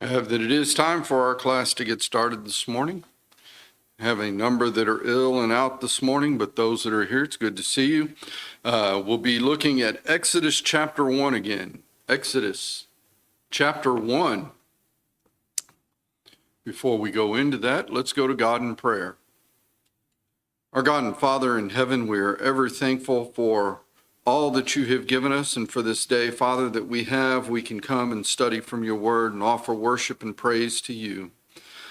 That it is time for our class to get started this morning. I have a number that are ill and out this morning, but those that are here, it's good to see you. We'll be looking at Exodus chapter 1 again. Exodus chapter 1. Before we go into that, let's go to God in prayer. Our God and Father in heaven, we are ever thankful for all that you have given us, and for this day, Father, that we can come and study from your word and offer worship and praise to you.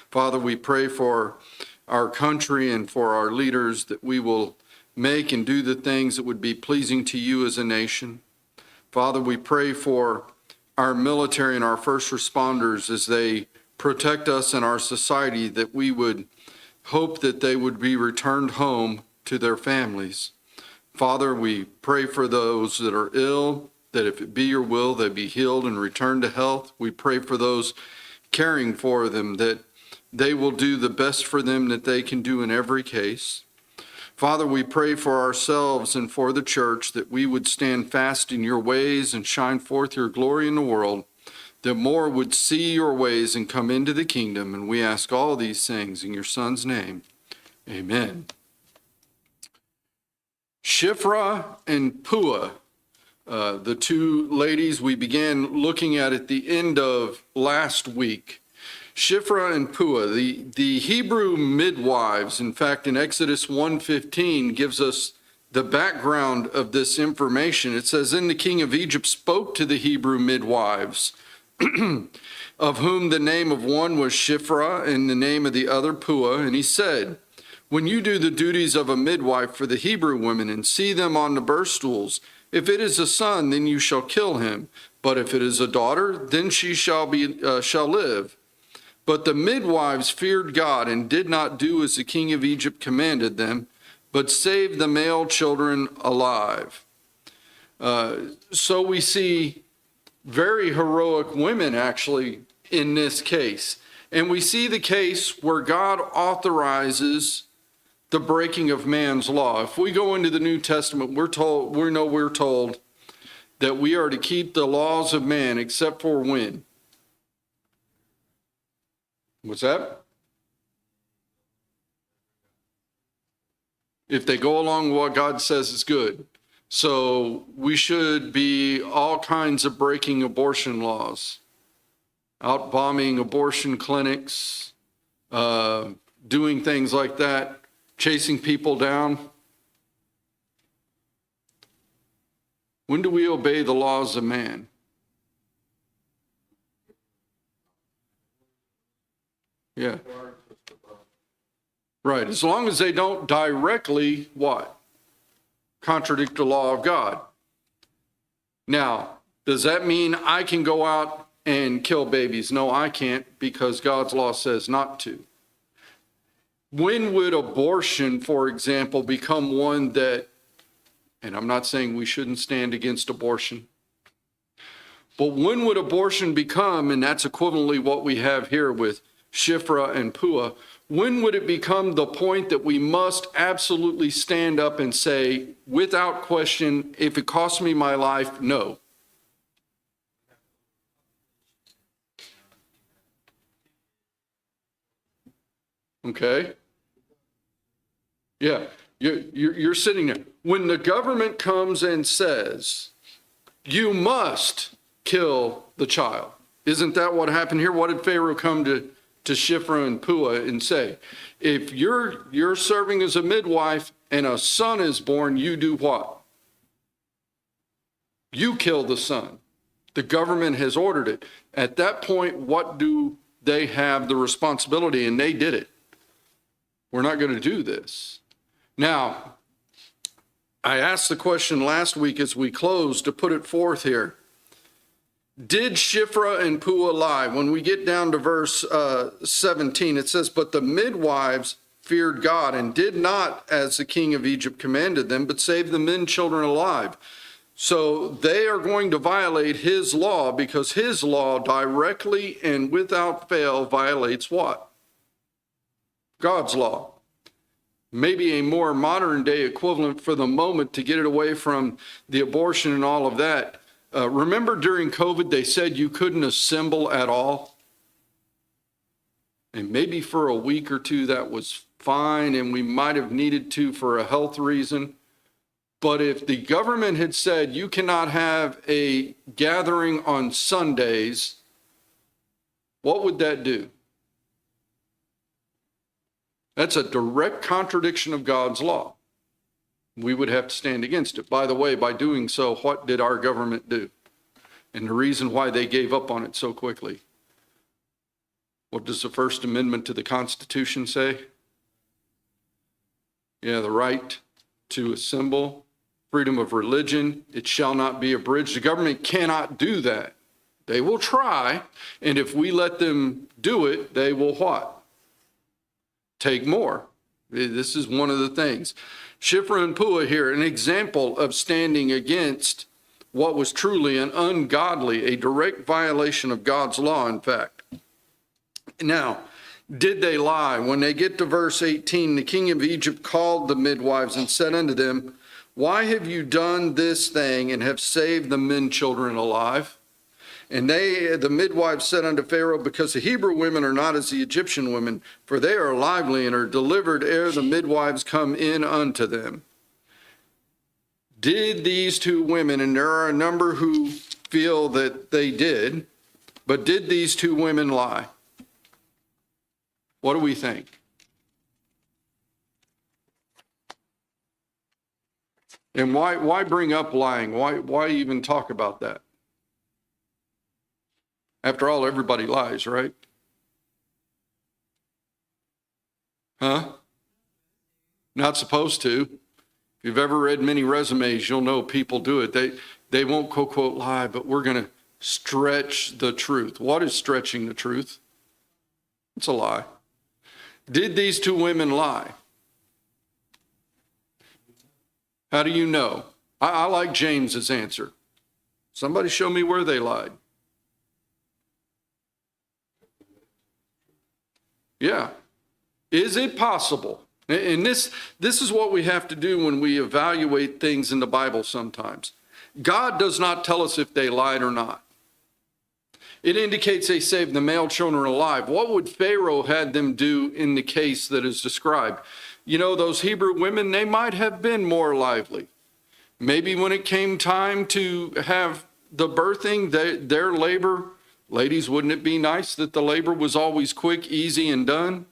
Father, we pray for our country and for our leaders that we will make and do the things that would be pleasing to you as a nation. Father, we pray for our military and our first responders as they protect us and our society, that we would hope that they would be returned home to their families. Father, we pray for those that are ill, that if it be your will, they be healed and return to health. We pray for those caring for them, that they will do the best for them that they can do in every case. Father, we pray for ourselves and for the church, that we would stand fast in your ways and shine forth your glory in the world, that more would see your ways and come into the kingdom. And we ask all these things in your Son's name. Amen. Shiphrah and Puah, the two ladies we began looking at the end of last week. Shiphrah and Puah, the Hebrew midwives, in fact, in Exodus 1:15 gives us the background of this information. It says, "Then the king of Egypt spoke to the Hebrew midwives, of whom the name of one was Shiphrah and the name of the other Puah, and he said, when you do the duties of a midwife for the Hebrew women and see them on the birth stools, if it is a son, then you shall kill him. But if it is a daughter, then she shall live. But the midwives feared God and did not do as the king of Egypt commanded them, but saved the male children alive." So we see very heroic women actually in this case. And we see the case where God authorizes the breaking of man's law. If we go into the New Testament, we're told that we are to keep the laws of man, except for when? What's that? If they go along with what God says is good. So we should be all kinds of breaking abortion laws, out bombing abortion clinics, doing things like that, chasing people down. When do we obey the laws of man? Yeah. Right. As long as they don't directly what? Contradict the law of God. Now, does that mean I can go out and kill babies? No, I can't, because God's law says not to. When would abortion, for example, become one that, and I'm not saying we shouldn't stand against abortion, but when would abortion become, and that's equivalently what we have here with Shiphrah and Puah, when would it become the point that we must absolutely stand up and say, without question, if it costs me my life, no? Okay. Yeah, you're sitting there. When the government comes and says, you must kill the child, isn't that what happened here? What did Pharaoh come to Shiphrah and Puah and say? If you're serving as a midwife and a son is born, you do what? You kill the son. The government has ordered it. At that point, what do they have the responsibility? And they did it. We're not going to do this. Now, I asked the question last week as we closed to put it forth here. Did Shiphrah and Puah lie? When we get down to verse 17, it says, "But the midwives feared God and did not as the king of Egypt commanded them, but saved the men children alive." So they are going to violate his law, because his law directly and without fail violates what? God's law. Maybe a more modern day equivalent for the moment to get it away from the abortion and all of that. Remember during COVID, they said you couldn't assemble at all? And maybe for a week or two that was fine, and we might have needed to for a health reason. But if the government had said you cannot have a gathering on Sundays, what would that do? That's a direct contradiction of God's law. We would have to stand against it. By the way, by doing so, what did our government do? And the reason why they gave up on it so quickly. What does the First Amendment to the Constitution say? Yeah, the right to assemble, freedom of religion, it shall not be abridged. The government cannot do that. They will try, and if we let them do it, they will what? Take more. This is one of the things. Shiphrah and Puah here, an example of standing against what was truly an ungodly, a direct violation of God's law, in fact. Now, did they lie? When they get to verse 18, the king of Egypt called the midwives and said unto them, why have you done this thing and have saved the men children alive? And the midwives said unto Pharaoh, because the Hebrew women are not as the Egyptian women, for they are lively and are delivered ere the midwives come in unto them. Did these two women, and there are a number who feel that they did, but did these two women lie? What do we think? And why bring up lying? Why even talk about that? After all, everybody lies, right? Huh? Not supposed to. If you've ever read many resumes, you'll know people do it. They won't quote lie, but we're going to stretch the truth. What is stretching the truth? It's a lie. Did these two women lie? How do you know? I like James's answer. Somebody show me where they lied. Yeah. Is it possible? And this is what we have to do when we evaluate things in the Bible sometimes. God does not tell us if they lied or not. It indicates they saved the male children alive. What would Pharaoh had them do in the case that is described? You know, those Hebrew women, they might have been more lively. Maybe when it came time to have the birthing, their labor, ladies, wouldn't it be nice that the labor was always quick, easy, and done?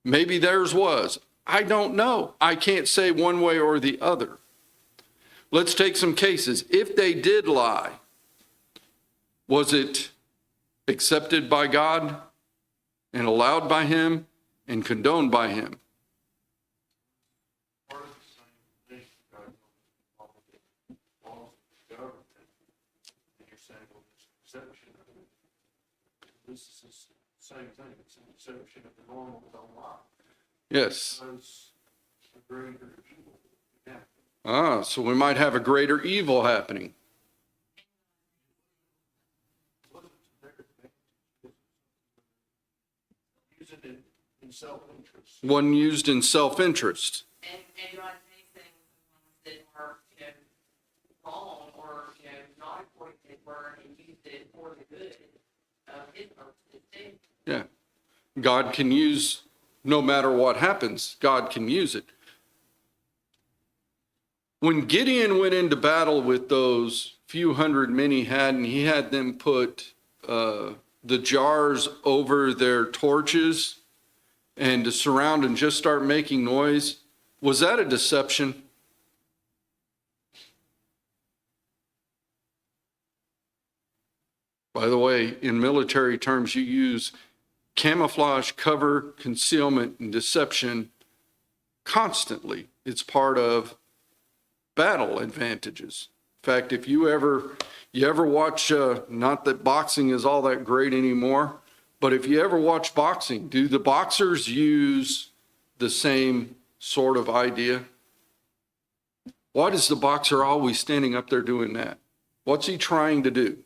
Maybe theirs was. I don't know. I can't say one way or the other. Let's take some cases. If they did lie, was it accepted by God and allowed by him and condoned by him? This is the same thing. It's an exception of the normal don't lie. Yes. Because a greater evil. Ah, so we might have a greater evil happening. Use it in self-interest. One used in self-interest. And you want to say things that are, wrong or, not according to his word and used it for the good of his purposes too. Yeah. God can use, no matter what happens, God can use it. When Gideon went into battle with those few hundred men he had, and he had them put the jars over their torches and to surround and just start making noise, was that a deception? By the way, in military terms, you use camouflage, cover, concealment, and deception constantly. It's part of battle advantages. In fact, if you ever watch, not that boxing is all that great anymore, but if you ever watch boxing, do the boxers use the same sort of idea? Why is the boxer always standing up there doing that? What's he trying to do?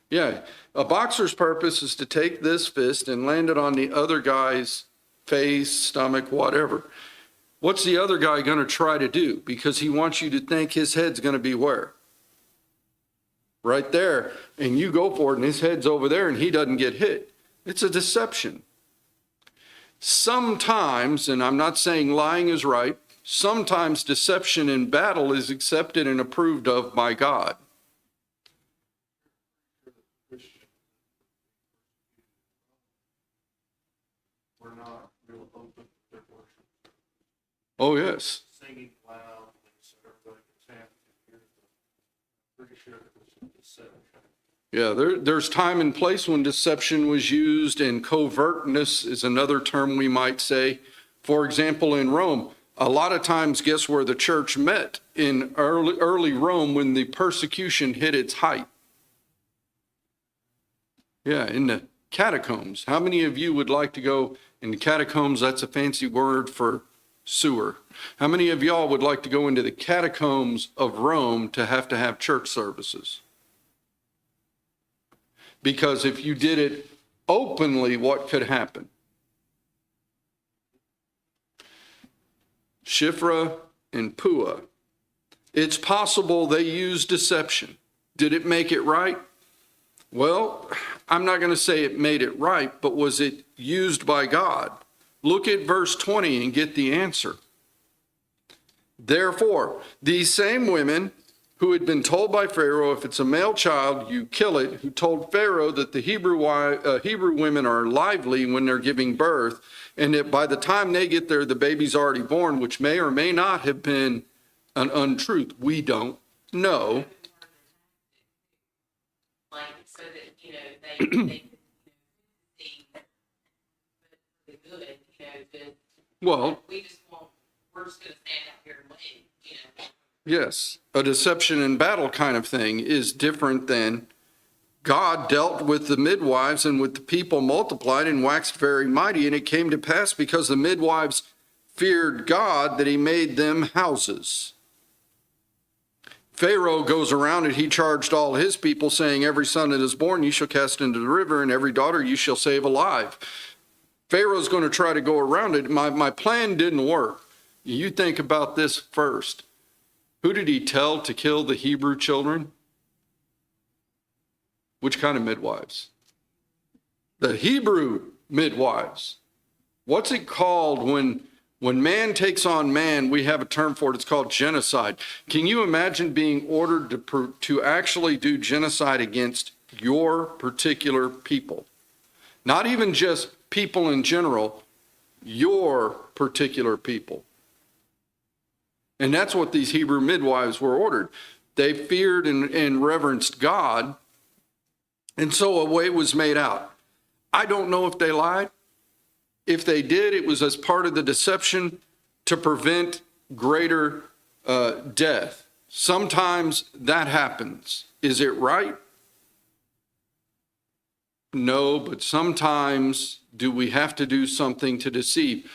Yeah, a boxer's purpose is to take this fist and land it on the other guy's face, stomach, whatever. What's the other guy going to try to do? Because he wants you to think his head's going to be where? right there, and you go for it, and his head's over there, and he doesn't get hit. It's a deception. Sometimes, and I'm not saying lying is right, sometimes deception in battle is accepted and approved of by God. We're not real open to their worship, Oh, yes. singing loud, and so everybody can stand and hear them. Pretty sure it was deception. Yeah, there's time and place when deception was used, and covertness is another term we might say. For example, in Rome, a lot of times, guess where the church met? In early Rome when the persecution hit its height. Yeah, in the catacombs. How many of you would like to go in the catacombs? That's a fancy word for sewer. How many of y'all would like to go into the catacombs of Rome to have church services? Because if you did it openly, what could happen? Shiphrah and Puah. It's possible they used deception. Did it make it right? Well, I'm not going to say it made it right, but was it used by God? Look at verse 20 and get the answer. Therefore, these same women who had been told by Pharaoh, if it's a male child, you kill it, who told Pharaoh that the Hebrew women are lively when they're giving birth, and that by the time they get there, the baby's already born, which may or may not have been an untruth. We don't know. Like, so that, they could see the good, that Well, we just won't, we're just gonna stand out here and wait, yes, a deception in battle kind of thing is different than God dealt with the midwives, and with the people multiplied and waxed very mighty. And it came to pass, because the midwives feared God, that he made them houses. Pharaoh goes around and he charged all his people, saying, every son that is born you shall cast into the river, and every daughter you shall save alive. Pharaoh's going to try to go around it. My plan didn't work. You think about this first. Who did he tell to kill the Hebrew children? Which kind of midwives? The Hebrew midwives. What's it called when man takes on man? We have a term for it. It's called genocide. Can you imagine being ordered to actually do genocide against your particular people? Not even just people in general, your particular people. And that's what these Hebrew midwives were ordered. They feared and reverenced God, and so a way was made out. I don't know if they lied. If they did, it was as part of the deception to prevent greater death. Sometimes that happens. Is it right? No, but sometimes do we have to do something to deceive?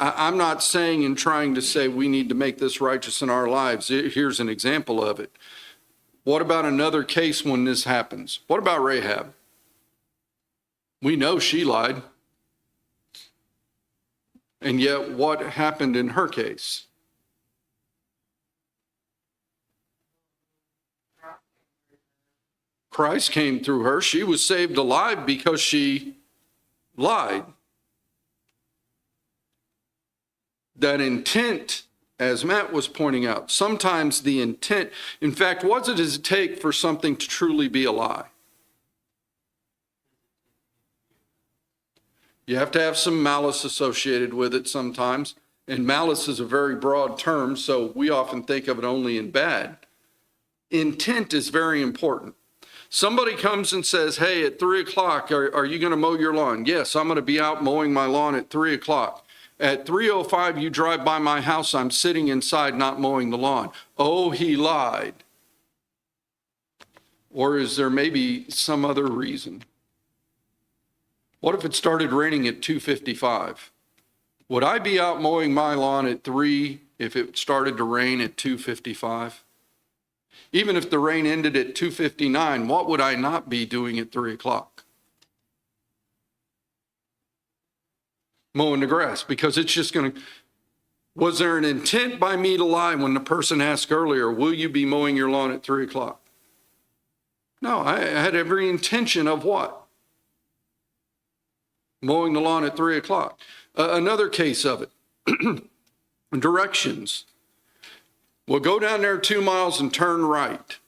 I'm not saying and trying to say we need to make this righteous in our lives. Here's an example of it. What about another case when this happens? What about Rahab? We know she lied. And yet what happened in her case? Christ came through her. She was saved alive because she lied. That intent, as Matt was pointing out, sometimes the intent, in fact, what does it take for something to truly be a lie? You have to have some malice associated with it sometimes. And malice is a very broad term, so we often think of it only in bad. Intent is very important. Somebody comes and says, hey, at 3 o'clock, are you going to mow your lawn? Yes, I'm going to be out mowing my lawn at 3 o'clock. At 3:05, you drive by my house, I'm sitting inside not mowing the lawn. Oh, he lied. Or is there maybe some other reason? What if it started raining at 2:55? Would I be out mowing my lawn at 3 if it started to rain at 2:55? Even if the rain ended at 2:59, what would I not be doing at 3 o'clock? Mowing the grass, because it's just going to... Was there an intent by me to lie when the person asked earlier, will you be mowing your lawn at 3 o'clock? No, I had every intention of what? Mowing the lawn at 3 o'clock. Another case of it. Directions. Well, go down there 2 miles and turn right.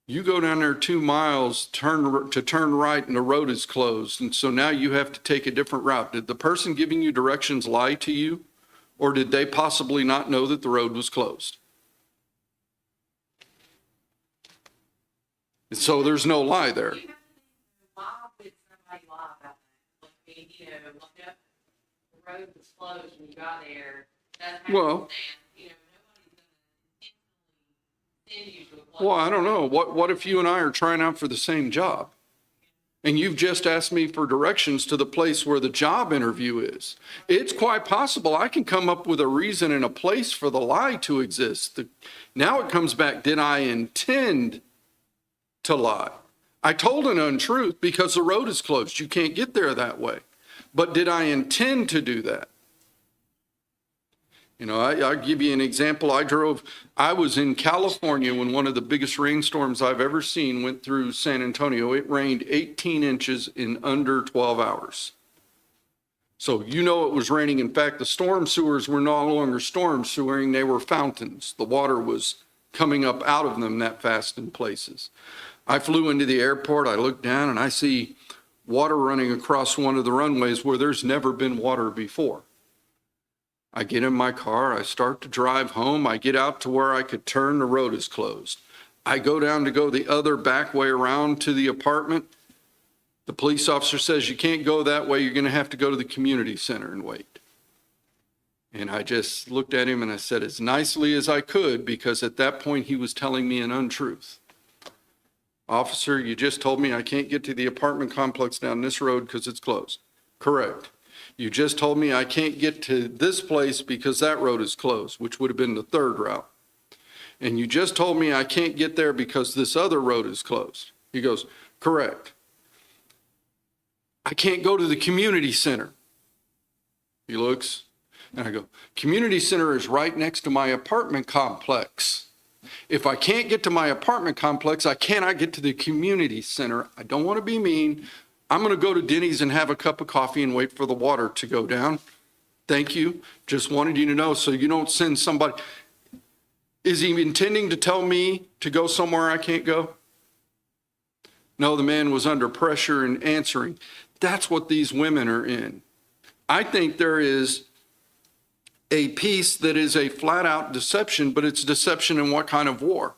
You go down there 2 miles, turn right, and the road is closed. And so now you have to take a different route. Did the person giving you directions lie to you? Or did they possibly not know that the road was closed? So there's no lie there. You have to think, why would somebody lie about that? Like, I mean, you know, like, the road was closed when you got there. That's how Well- you know, nobody's gonna instantly send you to a place. Well, I don't know. What if you and I are trying out for the same job? And you've just asked me for directions to the place where the job interview is. It's quite possible I can come up with a reason and a place for the lie to exist. Now it comes back, did I intend to lie? I told an untruth because the road is closed. You can't get there that way. But did I intend to do that? You know, I'll give you an example. I was in California when one of the biggest rainstorms I've ever seen went through San Antonio. It rained 18 inches in under 12 hours. So you know it was raining. In fact, the storm sewers were no longer storm sewering, they were fountains. The water was coming up out of them that fast in places. I flew into the airport, I looked down and I see water running across one of the runways where there's never been water before. I get in my car, I start to drive home, I get out to where I could turn, the road is closed. I go down to go the other back way around to the apartment. The police officer says, you can't go that way, you're gonna have to go to the community center and wait. And I just looked at him and I said as nicely as I could, because at that point he was telling me an untruth. Officer, you just told me I can't get to the apartment complex down this road because it's closed. Correct. You just told me I can't get to this place because that road is closed, which would have been the third route. And you just told me I can't get there because this other road is closed. He goes, correct. I can't go to the community center. He looks, and I go, community center is right next to my apartment complex. If I can't get to my apartment complex, I cannot get to the community center. I don't want to be mean. I'm going to go to Denny's and have a cup of coffee and wait for the water to go down. Thank you. Just wanted you to know so you don't send somebody. Is he intending to tell me to go somewhere I can't go? No, the man was under pressure and answering. That's what these women are in. I think there is a piece that is a flat out deception, but it's deception in what kind of war?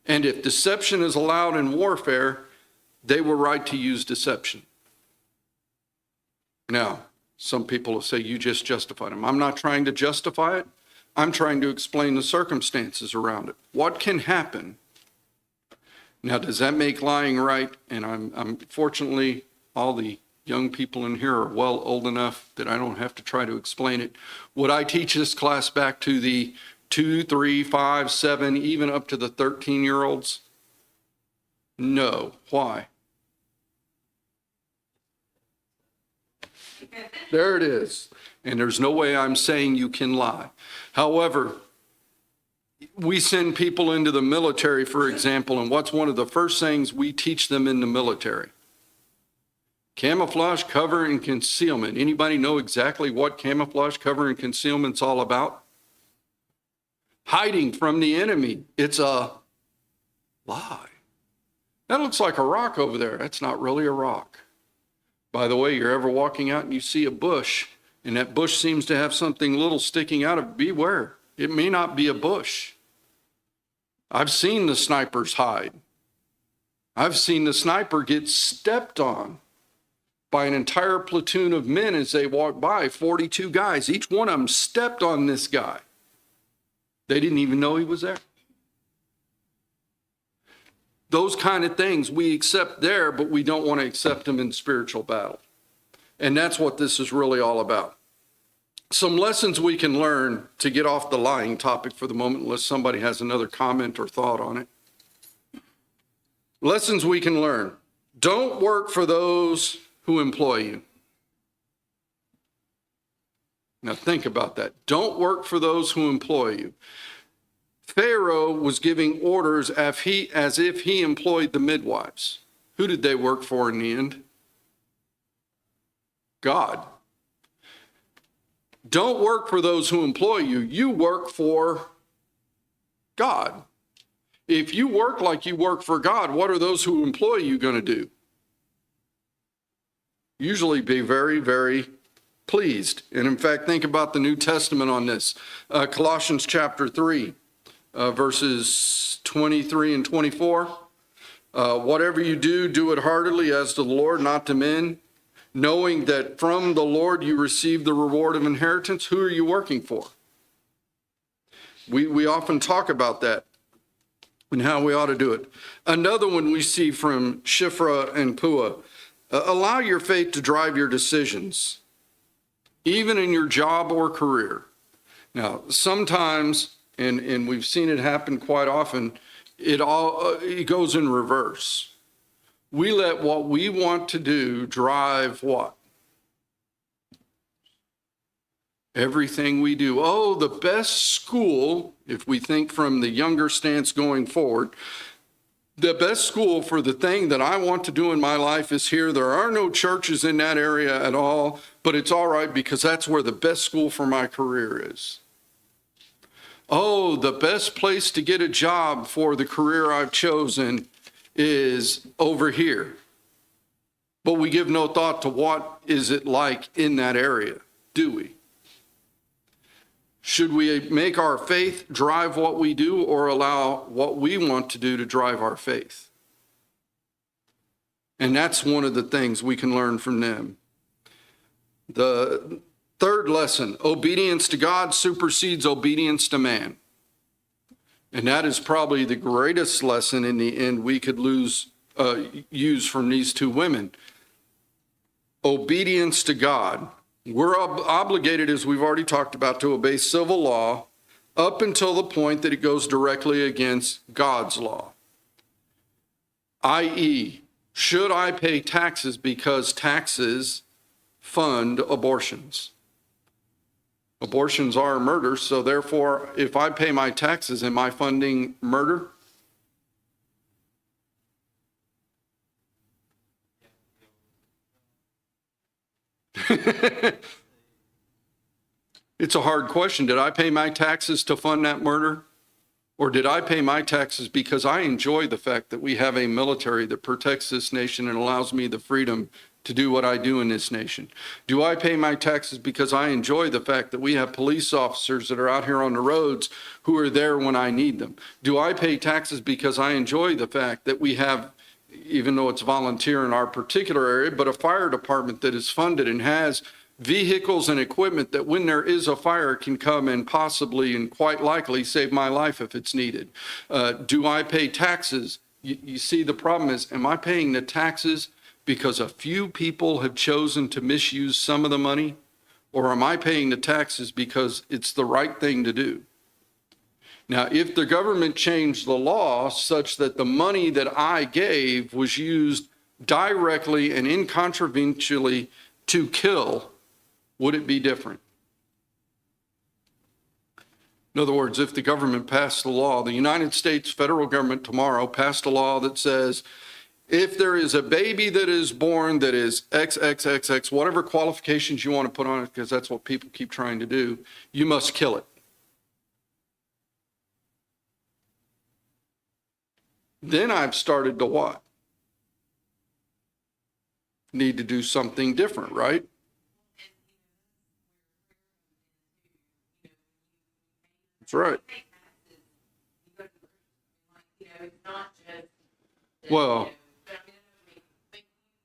And if deception is allowed in warfare, they were right to use deception. Now, some people will say, you just justified them. I'm not trying to justify it. I'm trying to explain the circumstances around it. What can happen? Now, does that make lying right? And I'm fortunately, all the young people in here are well old enough that I don't have to try to explain it. Would I teach this class back to the 2, 3, 5, 7, even up to the 13-year-olds? No. Why? There it is. And there's no way I'm saying you can lie. However, we send people into the military, for example, and what's one of the first things we teach them in the military? Camouflage, cover, and concealment. Anybody know exactly what camouflage, cover, and concealment's all about? Hiding from the enemy. It's a lie. That looks like a rock over there. That's not really a rock. By the way, you're ever walking out and you see a bush, and that bush seems to have something little sticking out of it, beware. It may not be a bush. I've seen the snipers hide. I've seen the sniper get stepped on by an entire platoon of men as they walked by, 42 guys. Each one of them stepped on this guy. They didn't even know he was there. Those kind of things we accept there, but we don't want to accept them in spiritual battle. And that's what this is really all about. Some lessons we can learn to get off the lying topic for the moment, unless somebody has another comment or thought on it. Lessons we can learn. Don't work for those who employ you. Now think about that. Don't work for those who employ you. Pharaoh was giving orders as if he employed the midwives. Who did they work for in the end? God. Don't work for those who employ you. You work for God. If you work like you work for God, what are those who employ you going to do? Usually be very, very pleased. And in fact, think about the New Testament on this. Colossians chapter 3, verses 23 and 24. Whatever you do, do it heartily as to the Lord, not to men, knowing that from the Lord you receive the reward of inheritance. Who are you working for? We often talk about that and how we ought to do it. Another one we see from Shiphrah and Puah. Allow your faith to drive your decisions, even in your job or career. Now, sometimes, and we've seen it happen quite often, it goes in reverse. We let what we want to do drive what? Everything we do. Oh, the best school, if we think from the younger stance going forward, the best school for the thing that I want to do in my life is here. There are no churches in that area at all, but it's all right because that's where the best school for my career is. Oh, the best place to get a job for the career I've chosen is over here. But we give no thought to what is it like in that area, do we? Should we make our faith drive what we do or allow what we want to do to drive our faith? And that's one of the things we can learn from them. The third lesson, obedience to God supersedes obedience to man. And that is probably the greatest lesson in the end we could use from these two women. Obedience to God. We're obligated, as we've already talked about, to obey civil law up until the point that it goes directly against God's law. i.e., should I pay taxes because taxes fund abortions? Abortions are murder, so therefore, if I pay my taxes, am I funding murder? It's a hard question. Did I pay my taxes to fund that murder? Or did I pay my taxes because I enjoy the fact that we have a military that protects this nation and allows me the freedom to do what I do in this nation? Do I pay my taxes because I enjoy the fact that we have police officers that are out here on the roads who are there when I need them? Do I pay taxes because I enjoy the fact that we have, even though it's volunteer in our particular area, but a fire department that is funded and has vehicles and equipment that when there is a fire can come and possibly and quite likely save my life if it's needed? Do I pay taxes? You see, the problem is, am I paying the taxes because a few people have chosen to misuse some of the money? Or am I paying the taxes because it's the right thing to do? Now, if the government changed the law such that the money that I gave was used directly and incontrovertibly to kill, would it be different? In other words, if the government passed the law, the United States federal government tomorrow passed a law that says, if there is a baby that is born that is XXXX, whatever qualifications you want to put on it, because that's what people keep trying to do, you must kill it. Then I've started to what? Need to do something different, right? That's right. You know, it's not just. Well, But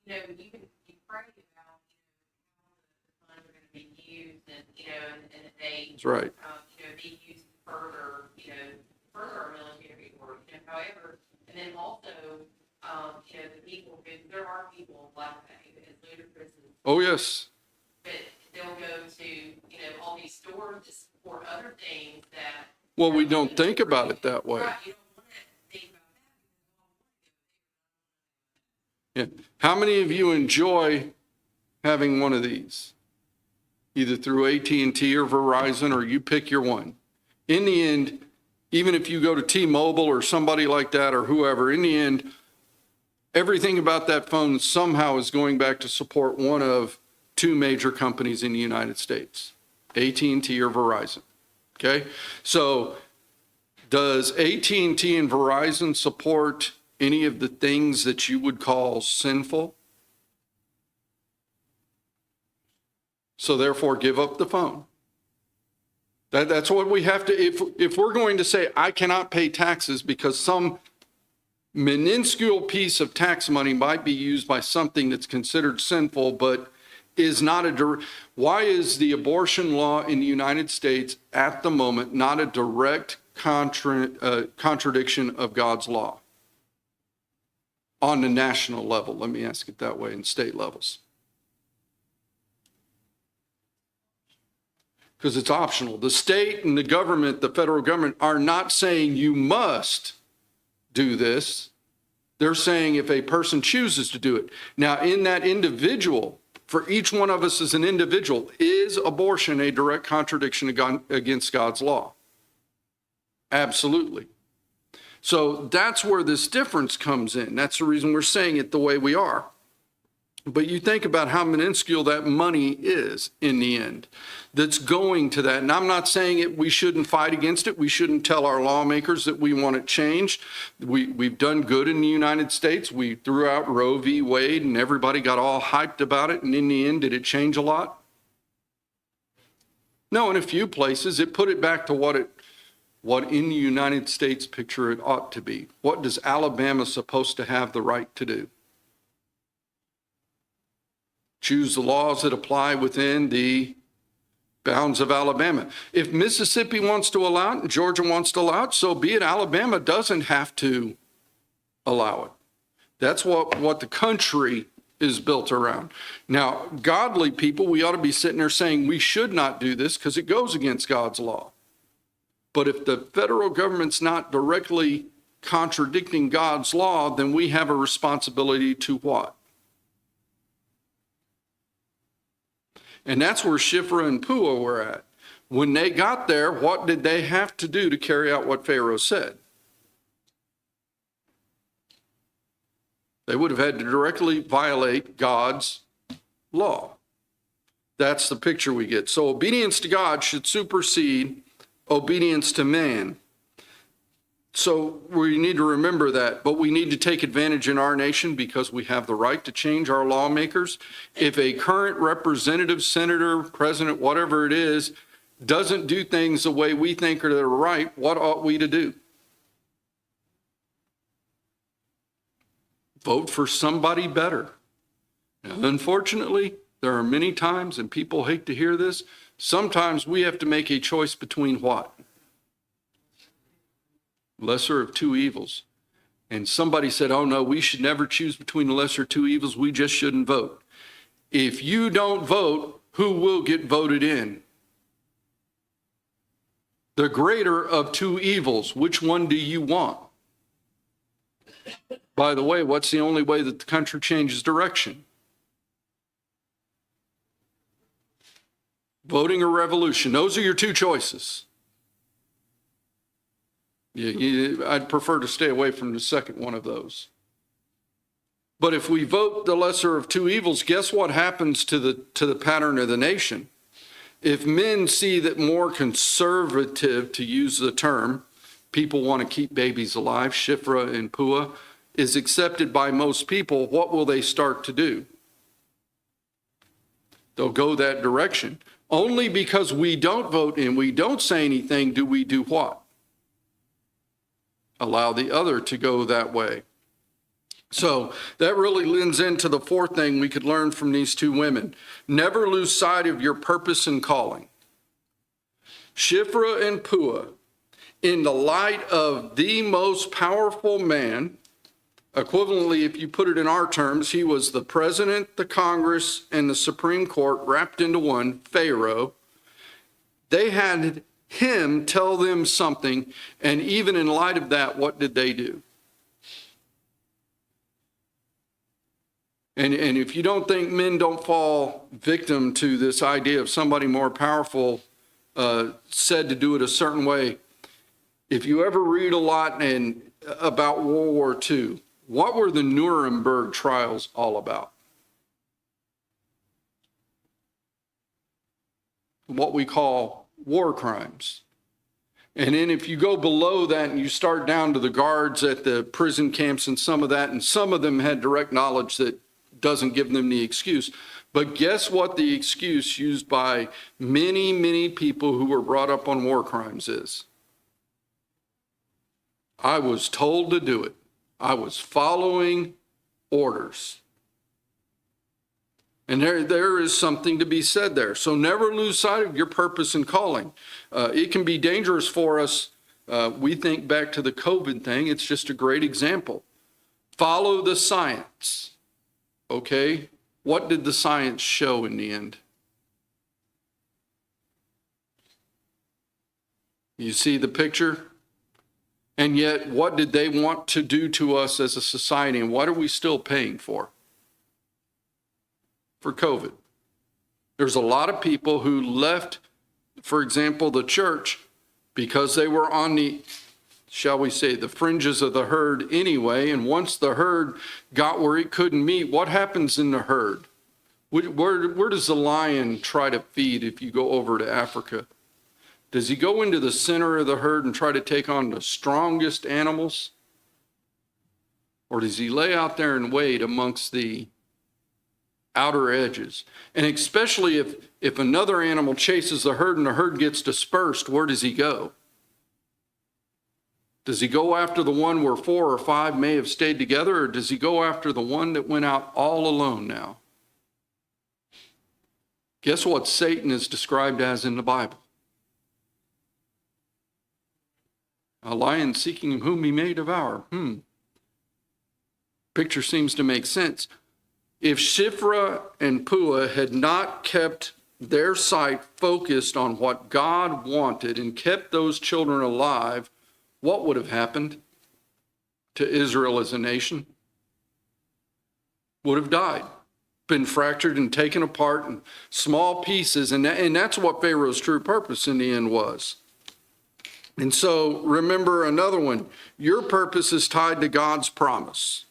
you know, you can pray about, how the funds are going to be used and, and they. that's right. Be used to further, further our military work, however, and then also, the people, because there are people in Black Bay, as ludicrous as. Oh, yes. But they'll go to, all these stores to support other things that. Well, we don't think about it that way. Right, you don't want to think about that. Yeah. How many of you enjoy having one of these? Either through AT&T or Verizon, or you pick your one. In the end, even if you go to T-Mobile or somebody like that or whoever, in the end, everything about that phone somehow is going back to support one of two major companies in the United States, AT&T or Verizon. Okay? So does AT&T and Verizon support any of the things that you would call sinful? So therefore, give up the phone. That's what we have to, if we're going to say, I cannot pay taxes because some minuscule piece of tax money might be used by something that's considered sinful, but is not why is the abortion law in the United States at the moment not a direct contradiction of God's law? On the national level, let me ask it that way, in state levels. Because it's optional. The state and the government, the federal government, are not saying you must do this. They're saying if a person chooses to do it. Now, in that individual, for each one of us as an individual, is abortion a direct contradiction against God's law? Absolutely. So that's where this difference comes in. That's the reason we're saying it the way we are. But you think about how minuscule that money is in the end that's going to that. And I'm not saying we shouldn't fight against it. We shouldn't tell our lawmakers that we want it changed. We've done good in the United States. We threw out Roe v. Wade and everybody got all hyped about it. And in the end, did it change a lot? No, in a few places, it put it back to what in the United States picture it ought to be. What does Alabama supposed to have the right to do? Choose the laws that apply within the bounds of Alabama. If Mississippi wants to allow it and Georgia wants to allow it, so be it. Alabama doesn't have to allow it. That's what the country is built around. Now, godly people, we ought to be sitting there saying we should not do this because it goes against God's law. But if the federal government's not directly contradicting God's law, then we have a responsibility to what? And that's where Shiphrah and Puah were at. When they got there, what did they have to do to carry out what Pharaoh said? They would have had to directly violate God's law. That's the picture we get. So obedience to God should supersede obedience to man. So we need to remember that, but we need to take advantage in our nation because we have the right to change our lawmakers. If a current representative, senator, president, whatever it is, doesn't do things the way we think are right, what ought we to do? Vote for somebody better. Now, unfortunately, there are many times, and people hate to hear this, sometimes we have to make a choice between what? Lesser of two evils. And somebody said, oh no, we should never choose between the lesser of two evils. We just shouldn't vote. If you don't vote, who will get voted in? The greater of two evils. Which one do you want? By the way, what's the only way that the country changes direction? Voting or revolution. Those are your two choices. I'd prefer to stay away from the second one of those. But if we vote the lesser of two evils, guess what happens to the pattern of the nation? If men see that more conservative, to use the term, people want to keep babies alive, Shiphrah and Puah, is accepted by most people, what will they start to do? They'll go that direction. Only because we don't vote and we don't say anything do we do what? Allow the other to go that way. So that really lends into the fourth thing we could learn from these two women. Never lose sight of your purpose and calling. Shiphrah and Puah, in the light of the most powerful man, equivalently, if you put it in our terms, he was the president, the Congress, and the Supreme Court wrapped into one, Pharaoh. They had him tell them something, and even in light of that, what did they do? And if you don't think men don't fall victim to this idea of somebody more powerful said to do it a certain way, if you ever read a lot about World War II, what were the Nuremberg trials all about? What we call war crimes. And then if you go below that and you start down to the guards at the prison camps and some of that, and some of them had direct knowledge that doesn't give them the excuse. But guess what the excuse used by many, many people who were brought up on war crimes is? I was told to do it. I was following orders. And there is something to be said there. So never lose sight of your purpose and calling. It can be dangerous for us. We think back to the COVID thing. It's just a great example. Follow the science. Okay? What did the science show in the end? You see the picture? And yet, what did they want to do to us as a society? And what are we still paying for? For COVID. There's a lot of people who left, for example, the church because they were on the, shall we say, the fringes of the herd anyway. And once the herd got where it couldn't meet, what happens in the herd? Where does the lion try to feed if you go over to Africa? Does he go into the center of the herd and try to take on the strongest animals? Or does he lay out there and wait amongst the outer edges? And especially if another animal chases the herd and the herd gets dispersed, where does he go? Does he go after the one where 4 or 5 may have stayed together, or does he go after the one that went out all alone now? Guess what Satan is described as in the Bible? A lion seeking whom he may devour. Picture seems to make sense. If Shiphrah and Puah had not kept their sight focused on what God wanted and kept those children alive, what would have happened to Israel as a nation? Would have died, been fractured and taken apart in small pieces. And that's what Pharaoh's true purpose in the end was. And so remember another one. Your purpose is tied to God's promise.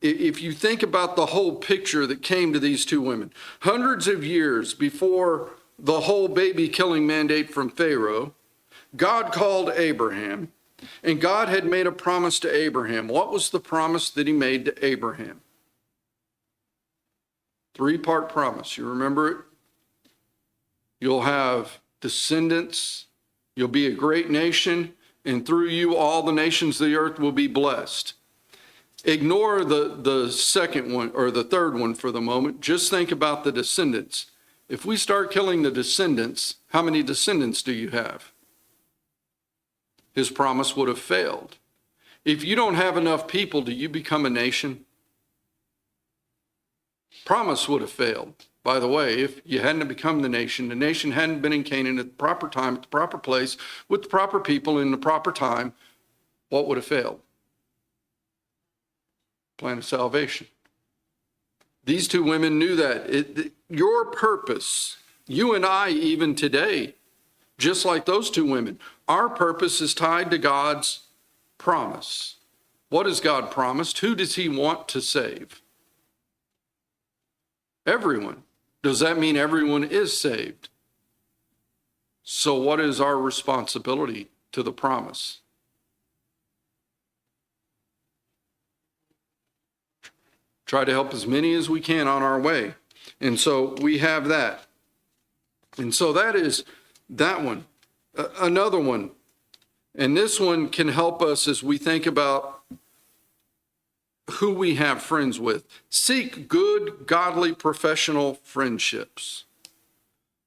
If you think about the whole picture that came to these two women, hundreds of years before the whole baby killing mandate from Pharaoh, God called Abraham, and God had made a promise to Abraham. What was the promise that he made to Abraham? 3-part promise. You remember it? You'll have descendants, you'll be a great nation, and through you all the nations of the earth will be blessed. Ignore the second one or the third one for the moment. Just think about the descendants. If we start killing the descendants, how many descendants do you have? His promise would have failed. If you don't have enough people, do you become a nation? Promise would have failed. By the way, if you hadn't become the nation hadn't been in Canaan at the proper time, at the proper place, with the proper people in the proper time, what would have failed? Plan of salvation. These two women knew that. Your purpose, you and I even today, just like those two women, our purpose is tied to God's promise. What has God promised? Who does he want to save? Everyone. Does that mean everyone is saved? So what is our responsibility to the promise? Try to help as many as we can on our way. And so we have that. And so that is that one. Another one. And this one can help us as we think about who we have friends with. Seek good, godly, professional friendships.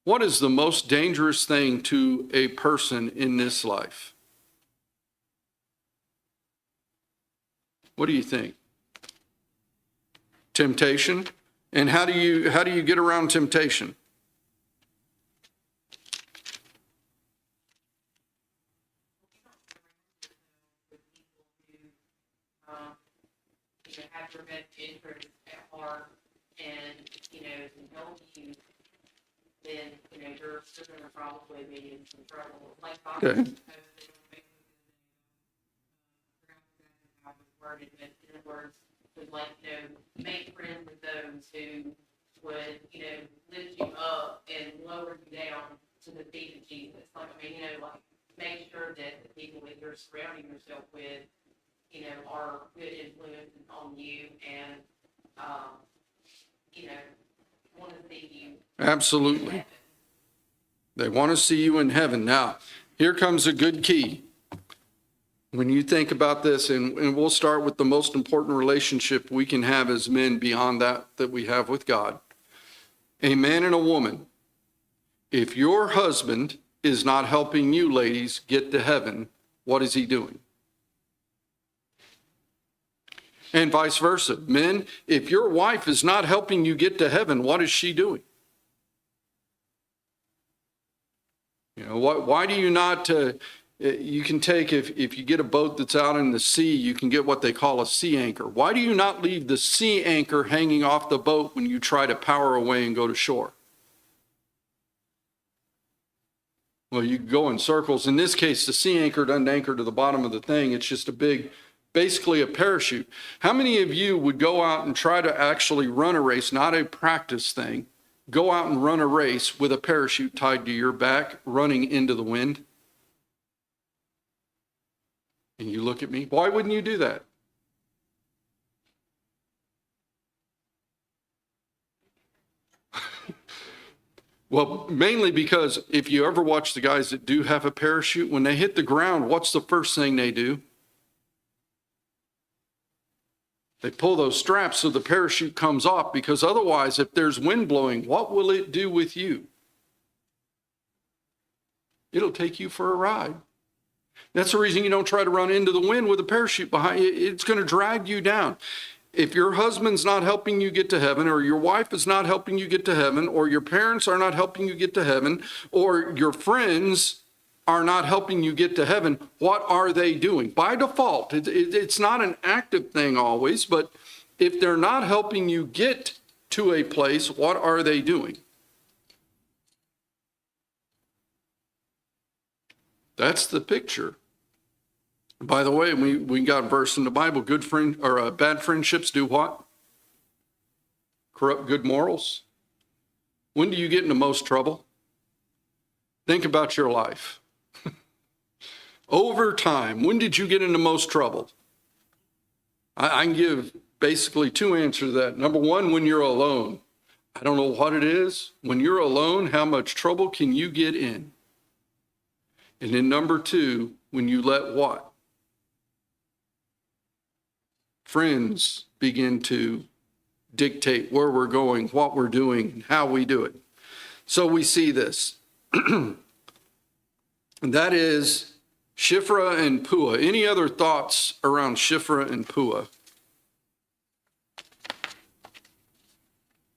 What is the most dangerous thing to a person in this life? What do you think? Temptation. And how do you get around temptation? Have your best interest at heart and, can help you, then, they're gonna probably be in some trouble, like. Bob Okay. posted on Facebook, how it was worded, but in other words, would like, make friends with those who would, lift you up and lower you down to the feet of Jesus. Like, like, make sure that the people that you're surrounding yourself with, are good influences on you and, want to see you. Absolutely. They want to see you in heaven. Now, here comes a good key. When you think about this, and we'll start with the most important relationship we can have as men beyond that we have with God. A man and a woman. If your husband is not helping you, ladies, get to heaven, what is he doing? And vice versa. Men, if your wife is not helping you get to heaven, what is she doing? Why do you not, you can take, if you get a boat that's out in the sea, you can get what they call a sea anchor. Why do you not leave the sea anchor hanging off the boat when you try to power away and go to shore? Well, you go in circles. In this case, the sea anchor doesn't anchor to the bottom of the thing. It's just basically a parachute. How many of you would go out and try to actually run a race, not a practice thing, go out and run a race with a parachute tied to your back, running into the wind? And you look at me, why wouldn't you do that? Well, mainly because if you ever watch the guys that do have a parachute, when they hit the ground, what's the first thing they do? They pull those straps so the parachute comes off, because otherwise, if there's wind blowing, what will it do with you? It'll take you for a ride. That's the reason you don't try to run into the wind with a parachute behind you. It's going to drag you down. If your husband's not helping you get to heaven, or your wife is not helping you get to heaven, or your parents are not helping you get to heaven, or your friends are not helping you get to heaven, what are they doing? By default, it's not an active thing always, but if they're not helping you get to a place, what are they doing? That's the picture. By the way, we got a verse in the Bible, bad friendships do what? Corrupt good morals. When do you get into most trouble? Think about your life. Over time, when did you get into most trouble? I can give basically two answers to that. Number one, when you're alone. I don't know what it is. When you're alone, how much trouble can you get in? And then number two, when you let what? Friends begin to dictate where we're going, what we're doing, how we do it. So we see this. And that is Shiphrah and Puah. Any other thoughts around Shiphrah and Puah?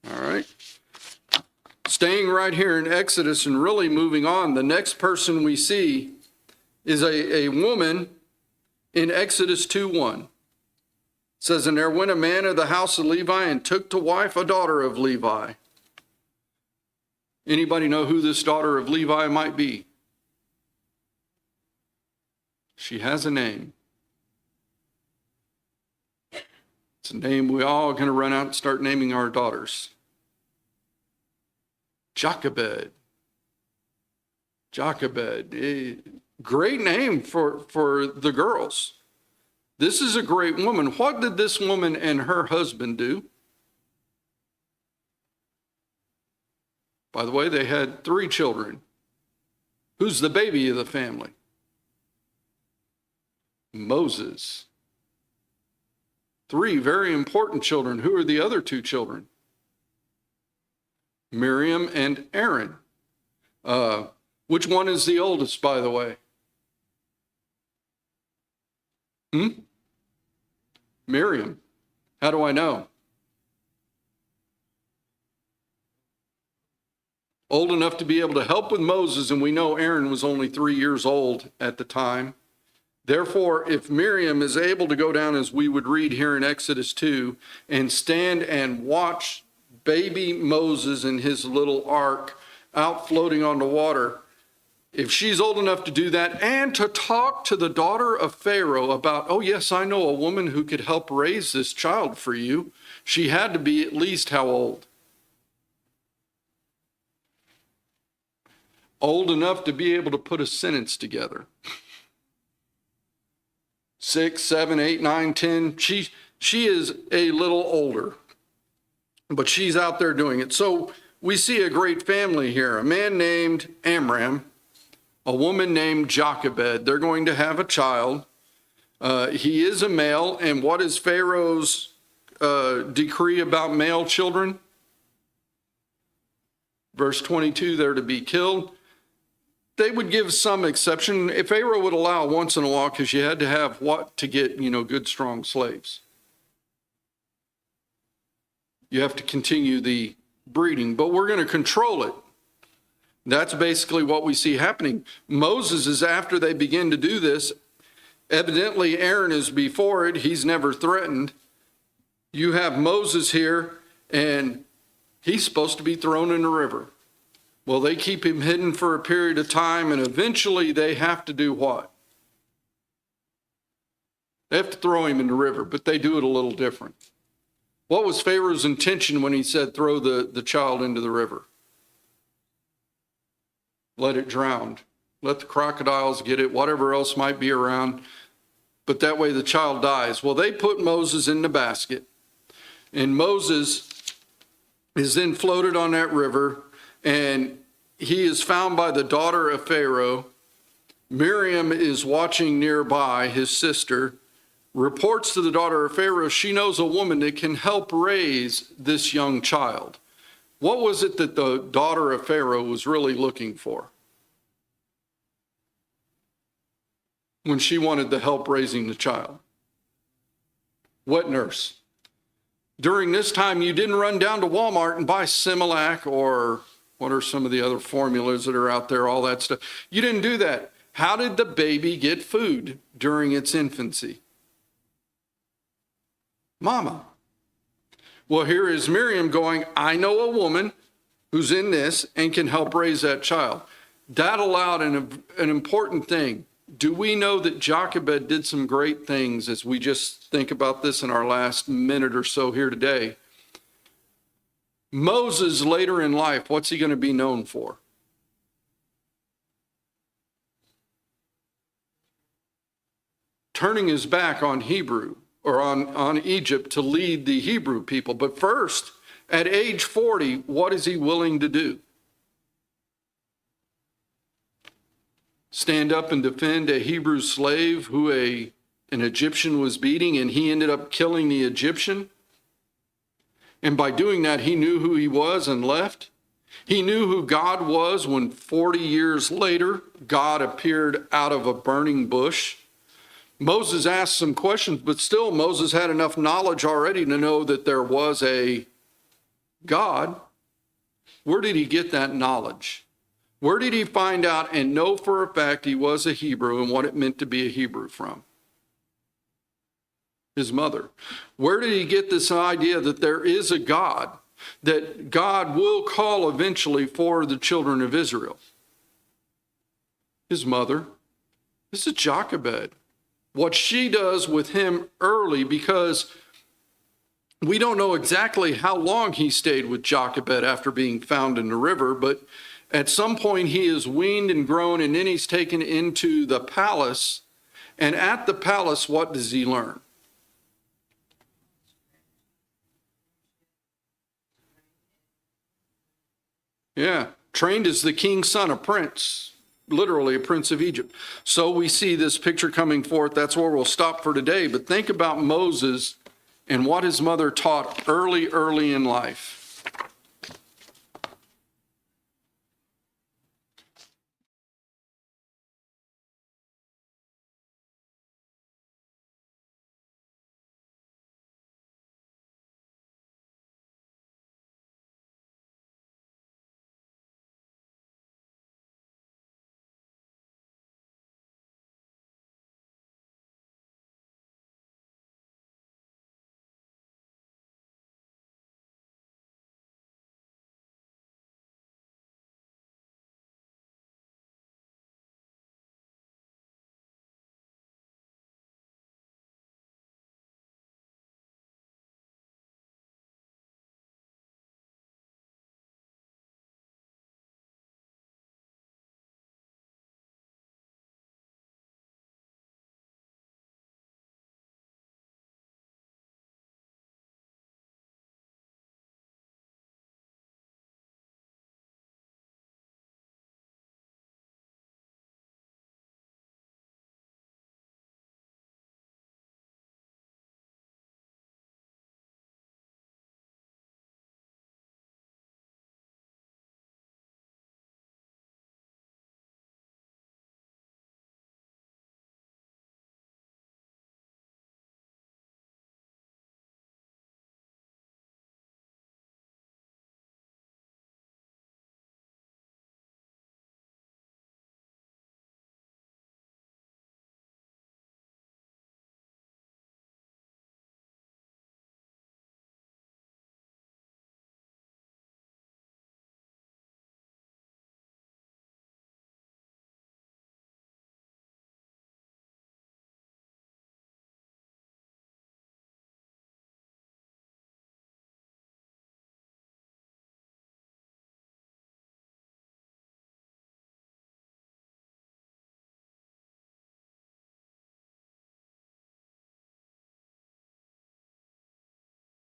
All right. Staying right here in Exodus and really moving on, the next person we see is a woman in Exodus 2:1. It says, and there went a man of the house of Levi and took to wife a daughter of Levi. Anybody know who this daughter of Levi might be? She has a name. It's a name we all are going to run out and start naming our daughters. Jochebed. Jochebed. A great name for the girls. This is a great woman. What did this woman and her husband do? By the way, they had 3 children. Who's the baby of the family? Moses. 3 very important children. Who are the other 2 children? Miriam and Aaron. Which one is the oldest, by the way? Miriam. How do I know? Old enough to be able to help with Moses, and we know Aaron was only 3 years old at the time. Therefore, if Miriam is able to go down, as we would read here in Exodus 2, and stand and watch baby Moses in his little ark out floating on the water. If she's old enough to do that and to talk to the daughter of Pharaoh about, oh, yes, I know a woman who could help raise this child for you, she had to be at least how old? Old enough to be able to put a sentence together. 6, 7, 8, 9, 10. She is a little older, but she's out there doing it. So we see a great family here, a man named Amram, a woman named Jochebed. They're going to have a child. He is a male. And what is Pharaoh's decree about male children? Verse 22, they're to be killed. They would give some exception. If Pharaoh would allow once in a while, because you had to have what to get, good, strong slaves. You have to continue the breeding, but we're going to control it. That's basically what we see happening. Moses is after they begin to do this. Evidently, Aaron is before it. He's never threatened. You have Moses here, and he's supposed to be thrown in the river. Well, they keep him hidden for a period of time, and eventually they have to do what? They have to throw him in the river, but they do it a little different. What was Pharaoh's intention when he said throw the child into the river? Let it drown. Let the crocodiles get it, whatever else might be around. But that way the child dies. Well, they put Moses in the basket. And Moses is then floated on that river. And he is found by the daughter of Pharaoh. Miriam is watching nearby, his sister. Reports to the daughter of Pharaoh she knows a woman that can help raise this young child. What was it that the daughter of Pharaoh was really looking for when she wanted the help raising the child? Wet nurse. During this time, you didn't run down to Walmart and buy Similac or what are some of the other formulas that are out there, all that stuff. You didn't do that. How did the baby get food during its infancy? Mama. Well, here is Miriam going, I know a woman who's in this and can help raise that child. That allowed an important thing. Do we know that Jochebed did some great things as we just think about this in our last minute or so here today? Moses later in life, what's he going to be known for? Turning his back on Hebrew or on Egypt to lead the Hebrew people. But first, at age 40, what is he willing to do? Stand up and defend a Hebrew slave who an Egyptian was beating, and he ended up killing the Egyptian. And by doing that, he knew who he was and left. He knew who God was when 40 years later, God appeared out of a burning bush. Moses asked some questions, but still Moses had enough knowledge already to know that there was a God. Where did he get that knowledge? Where did he find out and know for a fact he was a Hebrew and what it meant to be a Hebrew from? His mother. Where did he get this idea that there is a God, that God will call eventually for the children of Israel? His mother. This is Jochebed. What she does with him early, because we don't know exactly how long he stayed with Jochebed after being found in the river, but at some point he is weaned and grown, and then he's taken into the palace. And at the palace, what does he learn? Yeah, trained as the king's son, a prince. Literally a prince of Egypt. So we see this picture coming forth. That's where we'll stop for today. But think about Moses and what his mother taught early in life.